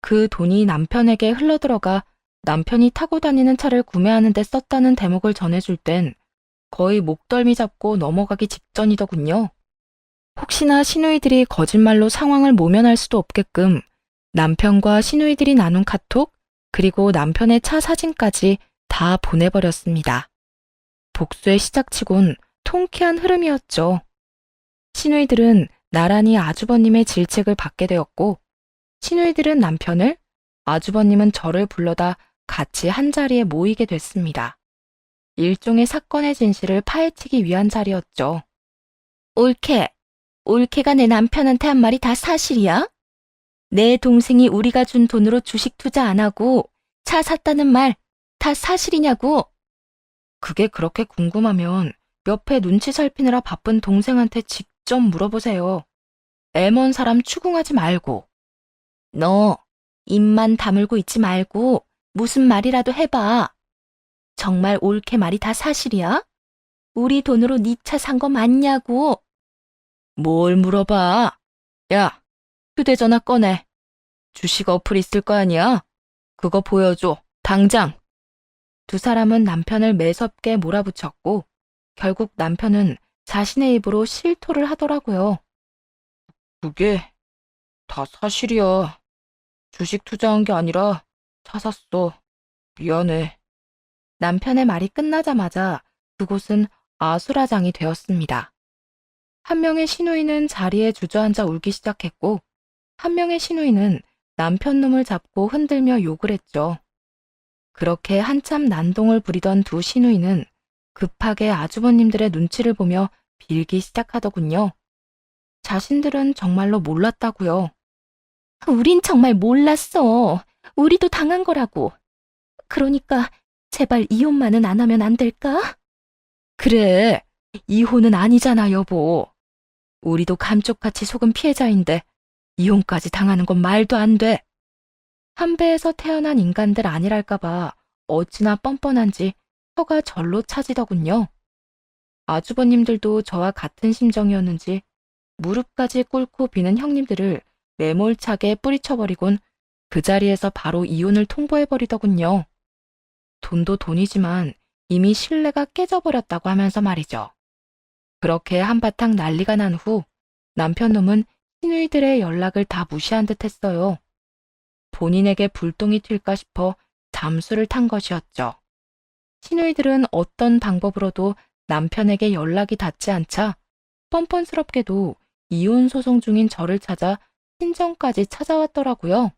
Speaker 1: 그 돈이 남편에게 흘러들어가 남편이 타고 다니는 차를 구매하는 데 썼다는 대목을 전해줄 땐 거의 목덜미 잡고 넘어가기 직전이더군요. 혹시나 시누이들이 거짓말로 상황을 모면할 수도 없게끔 남편과 시누이들이 나눈 카톡 그리고 남편의 차 사진까지 다 보내버렸습니다. 복수의 시작치곤 통쾌한 흐름이었죠. 시누이들은 나란히 아주버님의 질책을 받게 되었고 시누이들은 남편을, 아주버님은 저를 불러다 같이 한자리에 모이게 됐습니다. 일종의 사건의 진실을 파헤치기 위한 자리였죠. 올케가 내 남편한테 한 말이 다 사실이야? 내 동생이 우리가 준 돈으로 주식 투자 안 하고 차 샀다는 말 다 사실이냐고? 그게 그렇게 궁금하면 옆에 눈치 살피느라 바쁜 동생한테 직접 물어보세요. 애먼 사람 추궁하지 말고. 너 입만 다물고 있지 말고 무슨 말이라도 해봐. 정말 올케 말이 다 사실이야? 우리 돈으로 네 차 산 거 맞냐고? 뭘 물어봐? 야, 휴대전화 꺼내. 주식 어플 있을 거 아니야? 그거 보여줘. 당장. 두 사람은 남편을 매섭게 몰아붙였고 결국 남편은 자신의 입으로 실토를 하더라고요. 그게 다 사실이야. 주식 투자한 게 아니라 차 샀어. 미안해. 남편의 말이 끝나자마자 그곳은 아수라장이 되었습니다. 한 명의 시누이는 자리에 주저앉아 울기 시작했고 한 명의 시누이는 남편 놈을 잡고 흔들며 욕을 했죠. 그렇게 한참 난동을 부리던 두 시누이는 급하게 아주버님들의 눈치를 보며 빌기 시작하더군요. 자신들은 정말로 몰랐다고요. 우린 정말 몰랐어. 우리도 당한 거라고. 그러니까 제발 이혼만은 안 하면 안 될까? 그래, 이혼은 아니잖아, 여보. 우리도 감쪽같이 속은 피해자인데 이혼까지 당하는 건 말도 안 돼. 한 배에서 태어난 인간들 아니랄까봐 어찌나 뻔뻔한지 혀가 절로 차지더군요. 아주버님들도 저와 같은 심정이었는지 무릎까지 꿇고 비는 형님들을 매몰차게 뿌리쳐버리곤 그 자리에서 바로 이혼을 통보해버리더군요. 돈도 돈이지만 이미 신뢰가 깨져버렸다고 하면서 말이죠. 그렇게 한바탕 난리가 난 후 남편 놈은 시누이들의 연락을 다 무시한 듯 했어요. 본인에게 불똥이 튈까 싶어 잠수를 탄 것이었죠. 시누이들은 어떤 방법으로도 남편에게 연락이 닿지 않자 뻔뻔스럽게도 이혼 소송 중인 저를 찾아 친정까지 찾아왔더라고요.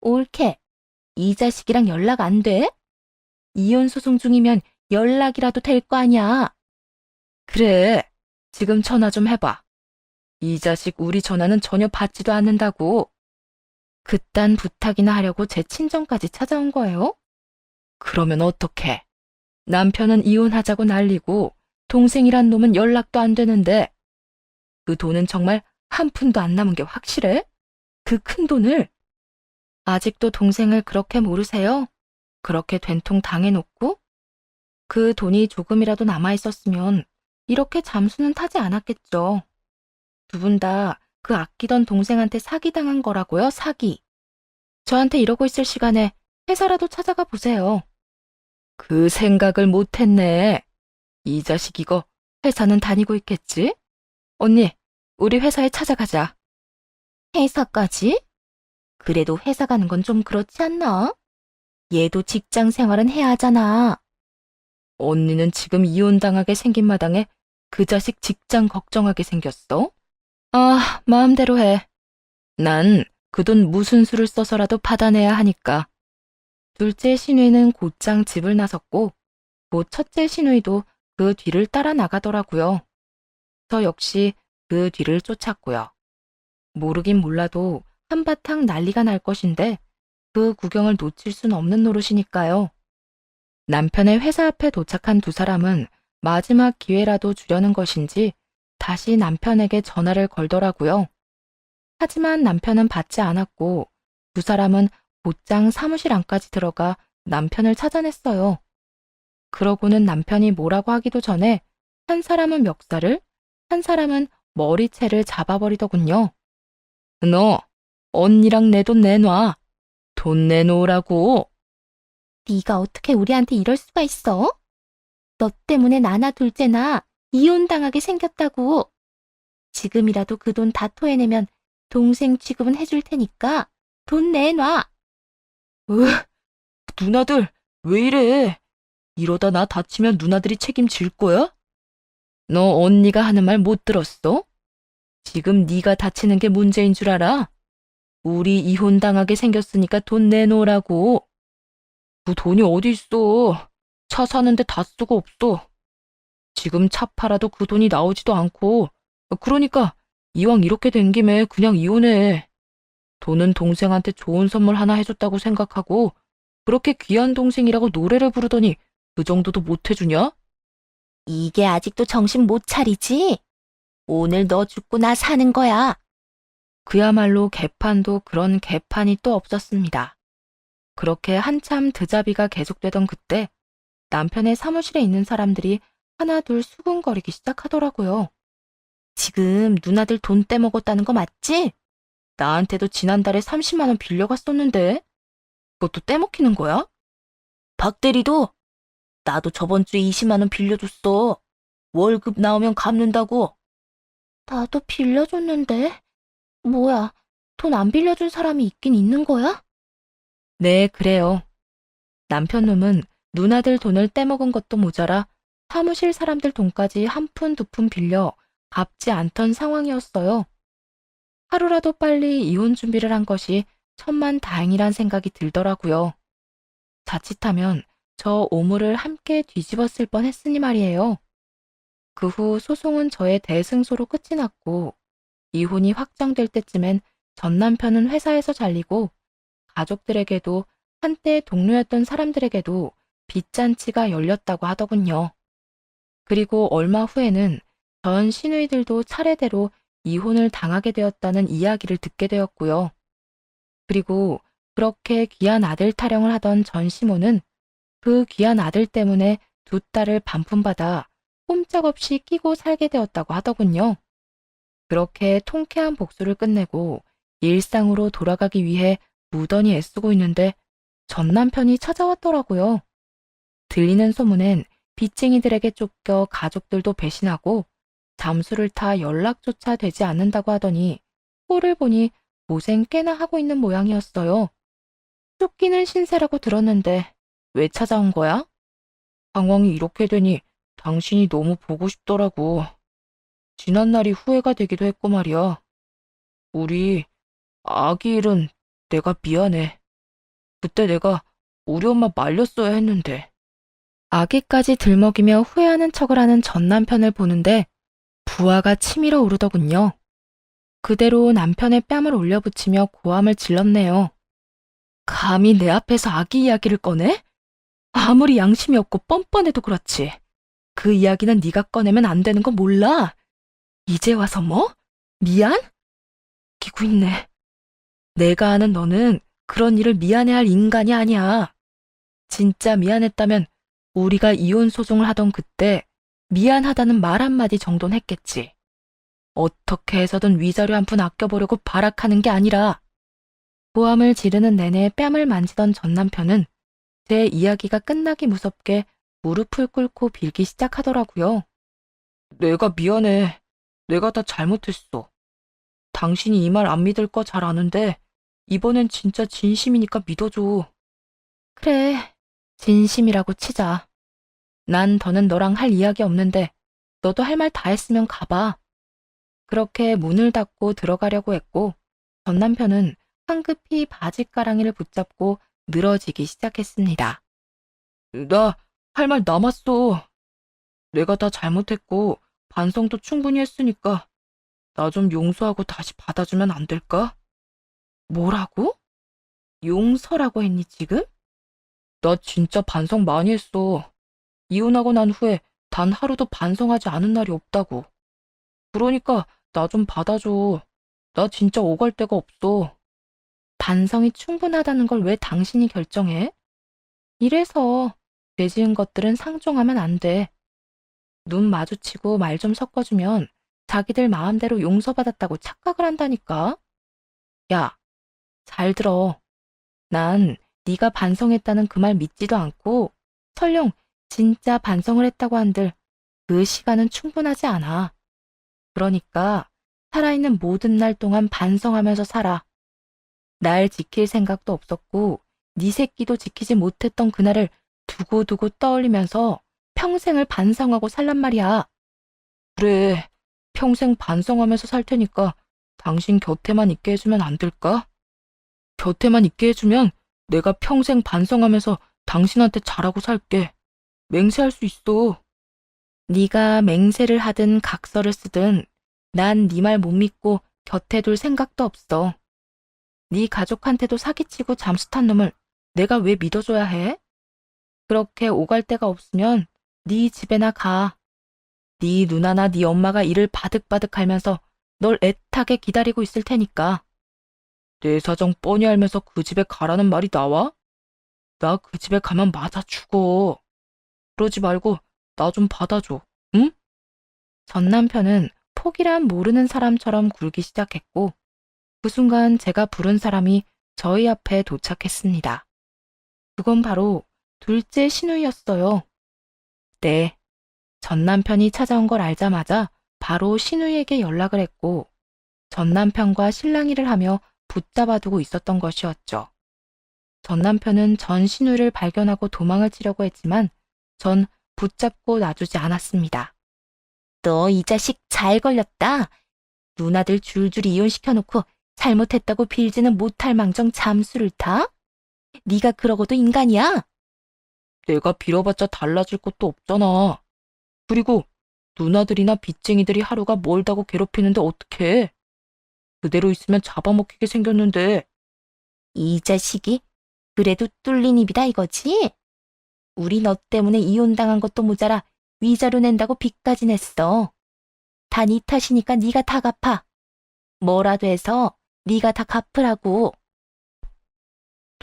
Speaker 1: 올케, 이 자식이랑 연락 안 돼? 이혼 소송 중이면 연락이라도 될 거 아니야. 그래, 지금 전화 좀 해봐. 이 자식 우리 전화는 전혀 받지도 않는다고. 그딴 부탁이나 하려고 제 친정까지 찾아온 거예요? 그러면 어떡해? 남편은 이혼하자고 난리고 동생이란 놈은 연락도 안 되는데 그 돈은 정말 한 푼도 안 남은 게 확실해? 그 큰 돈을? 아직도 동생을 그렇게 모르세요? 그렇게 된통 당해놓고? 그 돈이 조금이라도 남아있었으면 이렇게 잠수는 타지 않았겠죠. 두 분 다 그 아끼던 동생한테 사기당한 거라고요, 사기. 저한테 이러고 있을 시간에 회사라도 찾아가 보세요. 그 생각을 못했네. 이 자식 이거 회사는 다니고 있겠지? 언니, 우리 회사에 찾아가자. 회사까지? 그래도 회사 가는 건 좀 그렇지 않나? 얘도 직장 생활은 해야 하잖아. 언니는 지금 이혼당하게 생긴 마당에 그 자식 직장 걱정하게 생겼어? 아, 마음대로 해. 난 그 돈 무슨 수를 써서라도 받아내야 하니까. 둘째 시누이는 곧장 집을 나섰고, 곧 첫째 시누이도 그 뒤를 따라 나가더라고요. 저 역시 그 뒤를 쫓았고요. 모르긴 몰라도 한바탕 난리가 날 것인데 그 구경을 놓칠 순 없는 노릇이니까요. 남편의 회사 앞에 도착한 두 사람은 마지막 기회라도 주려는 것인지 다시 남편에게 전화를 걸더라고요. 하지만 남편은 받지 않았고 두 사람은 곧장 사무실 안까지 들어가 남편을 찾아냈어요. 그러고는 남편이 뭐라고 하기도 전에 한 사람은 멱살을, 한 사람은 머리채를 잡아버리더군요. 너, 언니랑 내 돈 내놔. 돈 내놓으라고. 네가 어떻게 우리한테 이럴 수가 있어? 너 때문에 나나 둘째나 이혼당하게 생겼다고. 지금이라도 그 돈 다 토해내면 동생 취급은 해줄 테니까 돈 내놔. 누나들 왜 이래? 이러다 나 다치면 누나들이 책임질 거야? 너 언니가 하는 말 못 들었어? 지금 네가 다치는 게 문제인 줄 알아? 우리 이혼당하게 생겼으니까 돈 내놓으라고. 그 돈이 어디 있어? 차 사는데 다 쓰고 없어. 지금 차 팔아도 그 돈이 나오지도 않고. 그러니까 이왕 이렇게 된 김에 그냥 이혼해. 돈은 동생한테 좋은 선물 하나 해줬다고 생각하고 그렇게 귀한 동생이라고 노래를 부르더니 그 정도도 못 해주냐? 이게 아직도 정신 못 차리지? 오늘 너 죽고 나 사는 거야. 그야말로 개판도 그런 개판이 또 없었습니다. 그렇게 한참 드자비가 계속되던 그때 남편의 사무실에 있는 사람들이 하나 둘 수군거리기 시작하더라고요. 지금 누나들 돈 떼먹었다는 거 맞지? 나한테도 지난달에 30만 원 빌려갔었는데 그것도 떼먹히는 거야? 박 대리도 나도 저번 주에 20만 원 빌려줬어. 월급 나오면 갚는다고. 나도 빌려줬는데 뭐야, 돈 안 빌려준 사람이 있긴 있는 거야? 네, 그래요. 남편 놈은 누나들 돈을 떼먹은 것도 모자라 사무실 사람들 돈까지 한 푼 두 푼 빌려 갚지 않던 상황이었어요. 하루라도 빨리 이혼 준비를 한 것이 천만다행이란 생각이 들더라고요. 자칫하면 저 오물을 함께 뒤집었을 뻔했으니 말이에요. 그 후 소송은 저의 대승소로 끝이 났고 이혼이 확정될 때쯤엔 전 남편은 회사에서 잘리고 가족들에게도 한때 동료였던 사람들에게도 빚잔치가 열렸다고 하더군요. 그리고 얼마 후에는 전 시누이들도 차례대로 이혼을 당하게 되었다는 이야기를 듣게 되었고요. 그리고 그렇게 귀한 아들 타령을 하던 전 시모는 그 귀한 아들 때문에 두 딸을 반품받아 꼼짝없이 끼고 살게 되었다고 하더군요. 그렇게 통쾌한 복수를 끝내고 일상으로 돌아가기 위해 무던히 애쓰고 있는데 전 남편이 찾아왔더라고요. 들리는 소문엔 빚쟁이들에게 쫓겨 가족들도 배신하고 잠수를 타 연락조차 되지 않는다고 하더니 꼴을 보니 고생 꽤나 하고 있는 모양이었어요. 쫓기는 신세라고 들었는데 왜 찾아온 거야? 상황이 이렇게 되니 당신이 너무 보고 싶더라고. 지난 날이 후회가 되기도 했고 말이야. 우리 아기 일은 내가 미안해. 그때 내가 우리 엄마 말렸어야 했는데. 아기까지 들먹이며 후회하는 척을 하는 전 남편을 보는데 부하가 치밀어 오르더군요. 그대로 남편의 뺨을 올려붙이며 고함을 질렀네요. 감히 내 앞에서 아기 이야기를 꺼내? 아무리 양심이 없고 뻔뻔해도 그렇지. 그 이야기는 네가 꺼내면 안 되는 거 몰라? 이제 와서 뭐? 미안? 기고 있네. 내가 아는 너는 그런 일을 미안해할 인간이 아니야. 진짜 미안했다면 우리가 이혼 소송을 하던 그때 미안하다는 말 한마디 정도는 했겠지. 어떻게 해서든 위자료 한 푼 아껴보려고 발악하는 게 아니라. 고함을 지르는 내내 뺨을 만지던 전 남편은 제 이야기가 끝나기 무섭게 무릎을 꿇고 빌기 시작하더라고요. 내가 미안해. 내가 다 잘못했어. 당신이 이 말 안 믿을 거 잘 아는데 이번엔 진짜 진심이니까 믿어줘. 그래, 진심이라고 치자. 난 더는 너랑 할 이야기 없는데 너도 할 말 다 했으면 가봐. 그렇게 문을 닫고 들어가려고 했고 전 남편은 황급히 바짓가랑이를 붙잡고 늘어지기 시작했습니다. 나 할 말 남았어. 내가 다 잘못했고 반성도 충분히 했으니까 나 좀 용서하고 다시 받아주면 안 될까? 뭐라고? 용서라고 했니 지금? 나 진짜 반성 많이 했어. 이혼하고 난 후에 단 하루도 반성하지 않은 날이 없다고. 그러니까 나 좀 받아줘. 나 진짜 오갈 데가 없어. 반성이 충분하다는 걸 왜 당신이 결정해? 이래서 죄 지은 것들은 상종하면 안 돼. 눈 마주치고 말 좀 섞어주면 자기들 마음대로 용서받았다고 착각을 한다니까. 야, 잘 들어. 난 네가 반성했다는 그 말 믿지도 않고 설령 진짜 반성을 했다고 한들 그 시간은 충분하지 않아. 그러니까 살아있는 모든 날 동안 반성하면서 살아. 날 지킬 생각도 없었고 네 새끼도 지키지 못했던 그날을 두고두고 떠올리면서 평생을 반성하고 살란 말이야. 그래, 평생 반성하면서 살 테니까 당신 곁에만 있게 해주면 안 될까? 곁에만 있게 해주면 내가 평생 반성하면서 당신한테 잘하고 살게. 맹세할 수 있어. 네가 맹세를 하든 각서를 쓰든 난 네 말 못 믿고 곁에 둘 생각도 없어. 네 가족한테도 사기치고 잠수 탄 놈을 내가 왜 믿어줘야 해? 그렇게 오갈 데가 없으면 네 집에나 가. 네 누나나 네 엄마가 일을 바득바득 하면서 널 애타게 기다리고 있을 테니까. 내 사정 뻔히 알면서 그 집에 가라는 말이 나와? 나 그 집에 가면 맞아 죽어. 그러지 말고 나 좀 받아줘, 응? 전 남편은 폭이란 모르는 사람처럼 굴기 시작했고 그 순간 제가 부른 사람이 저희 앞에 도착했습니다. 그건 바로 둘째 시누이였어요. 네, 전 남편이 찾아온 걸 알자마자 바로 시누이에게 연락을 했고 전 남편과 실랑이를 하며 붙잡아두고 있었던 것이었죠. 전 남편은 전 시누이를 발견하고 도망을 치려고 했지만 전 붙잡고 놔주지 않았습니다. 너 이 자식 잘 걸렸다. 누나들 줄줄이 이혼시켜놓고 잘못했다고 빌지는 못할 망정 잠수를 타? 네가 그러고도 인간이야? 내가 빌어봤자 달라질 것도 없잖아. 그리고 누나들이나 빚쟁이들이 하루가 멀다고 괴롭히는데 어떡해. 그대로 있으면 잡아먹히게 생겼는데. 이 자식이 그래도 뚫린 입이다 이거지? 우리 너 때문에 이혼당한 것도 모자라 위자료 낸다고 빚까지 냈어. 다 네 탓이니까 네가 다 갚아. 뭐라도 해서 네가 다 갚으라고.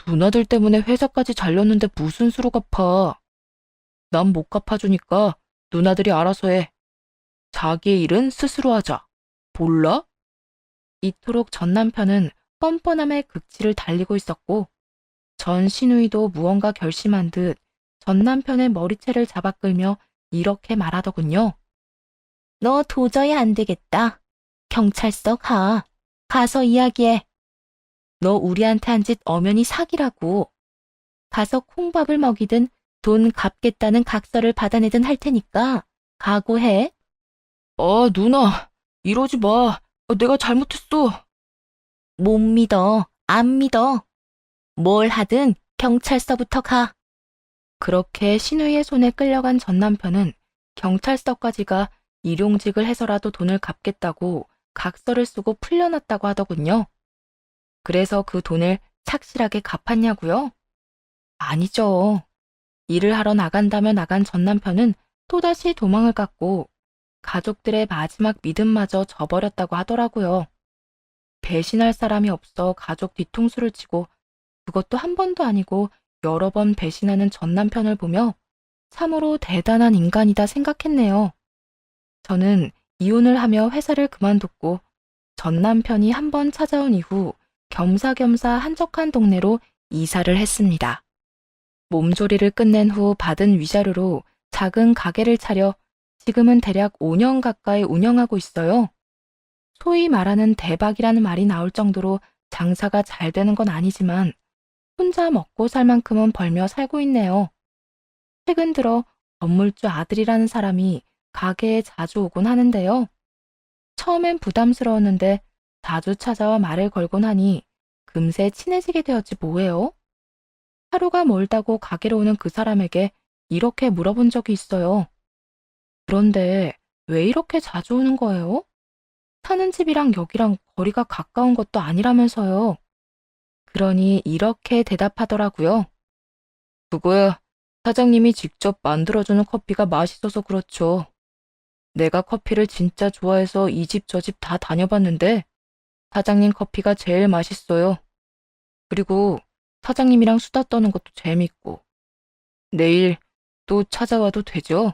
Speaker 1: 누나들 때문에 회사까지 잘렸는데 무슨 수로 갚아. 난 못 갚아주니까 누나들이 알아서 해. 자기의 일은 스스로 하자. 몰라? 이토록 전 남편은 뻔뻔함의 극치를 달리고 있었고 전 시누이도 무언가 결심한 듯 전 남편의 머리채를 잡아 끌며 이렇게 말하더군요. 너 도저히 안 되겠다. 경찰서 가. 가서 이야기해. 너 우리한테 한 짓 엄연히 사기라고. 가서 콩밥을 먹이든 돈 갚겠다는 각서를 받아내든 할 테니까 각오해. 누나, 이러지 마. 내가 잘못했어. 못 믿어. 안 믿어. 뭘 하든 경찰서부터 가. 그렇게 신우이의 손에 끌려간 전 남편은 경찰서까지 가 일용직을 해서라도 돈을 갚겠다고 각서를 쓰고 풀려났다고 하더군요. 그래서 그 돈을 착실하게 갚았냐고요? 아니죠. 일을 하러 나간다며 나간 전 남편은 또다시 도망을 갔고 가족들의 마지막 믿음마저 저버렸다고 하더라고요. 배신할 사람이 없어 가족 뒤통수를 치고 그것도 한 번도 아니고 여러 번 배신하는 전 남편을 보며 참으로 대단한 인간이다 생각했네요. 저는 이혼을 하며 회사를 그만뒀고 전 남편이 한 번 찾아온 이후 겸사겸사 한적한 동네로 이사를 했습니다. 몸조리를 끝낸 후 받은 위자료로 작은 가게를 차려 지금은 대략 5년 가까이 운영하고 있어요. 소위 말하는 대박이라는 말이 나올 정도로 장사가 잘 되는 건 아니지만 혼자 먹고 살 만큼은 벌며 살고 있네요. 최근 들어 건물주 아들이라는 사람이 가게에 자주 오곤 하는데요. 처음엔 부담스러웠는데 자주 찾아와 말을 걸곤 하니 금세 친해지게 되었지 뭐예요? 하루가 멀다고 가게로 오는 그 사람에게 이렇게 물어본 적이 있어요. 그런데 왜 이렇게 자주 오는 거예요? 사는 집이랑 여기랑 거리가 가까운 것도 아니라면서요. 그러니 이렇게 대답하더라고요. 그거야, 사장님이 직접 만들어주는 커피가 맛있어서 그렇죠. 내가 커피를 진짜 좋아해서 이 집 저 집 다 다녀봤는데 사장님 커피가 제일 맛있어요. 그리고 사장님이랑 수다 떠는 것도 재밌고. 내일 또 찾아와도 되죠?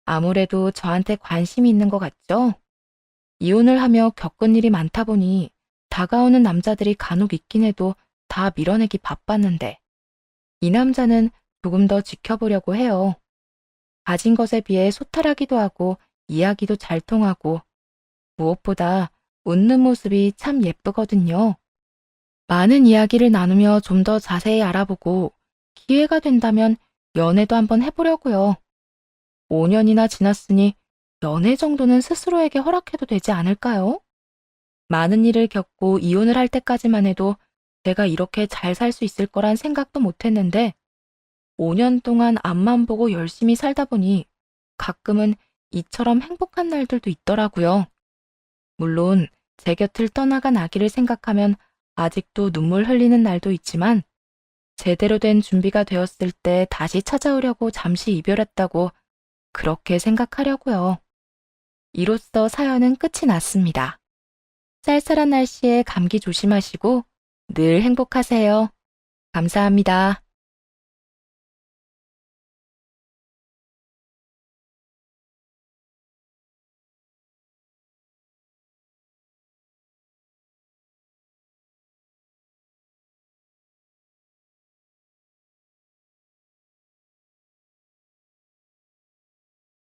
Speaker 1: 아무래도 저한테 관심이 있는 것 같죠? 이혼을 하며 겪은 일이 많다 보니 다가오는 남자들이 간혹 있긴 해도 다 밀어내기 바빴는데 이 남자는 조금 더 지켜보려고 해요. 가진 것에 비해 소탈하기도 하고 이야기도 잘 통하고 무엇보다 웃는 모습이 참 예쁘거든요. 많은 이야기를 나누며 좀 더 자세히 알아보고 기회가 된다면 연애도 한번 해보려고요. 5년이나 지났으니 연애 정도는 스스로에게 허락해도 되지 않을까요? 많은 일을 겪고 이혼을 할 때까지만 해도 제가 이렇게 잘 살 수 있을 거란 생각도 못 했는데 5년 동안 앞만 보고 열심히 살다 보니 가끔은 이처럼 행복한 날들도 있더라고요. 물론 제 곁을 떠나간 아기를 생각하면 아직도 눈물 흘리는 날도 있지만 제대로 된 준비가 되었을 때 다시 찾아오려고 잠시 이별했다고 그렇게 생각하려고요. 이로써 사연은 끝이 났습니다. 쌀쌀한 날씨에 감기 조심하시고 늘 행복하세요. 감사합니다.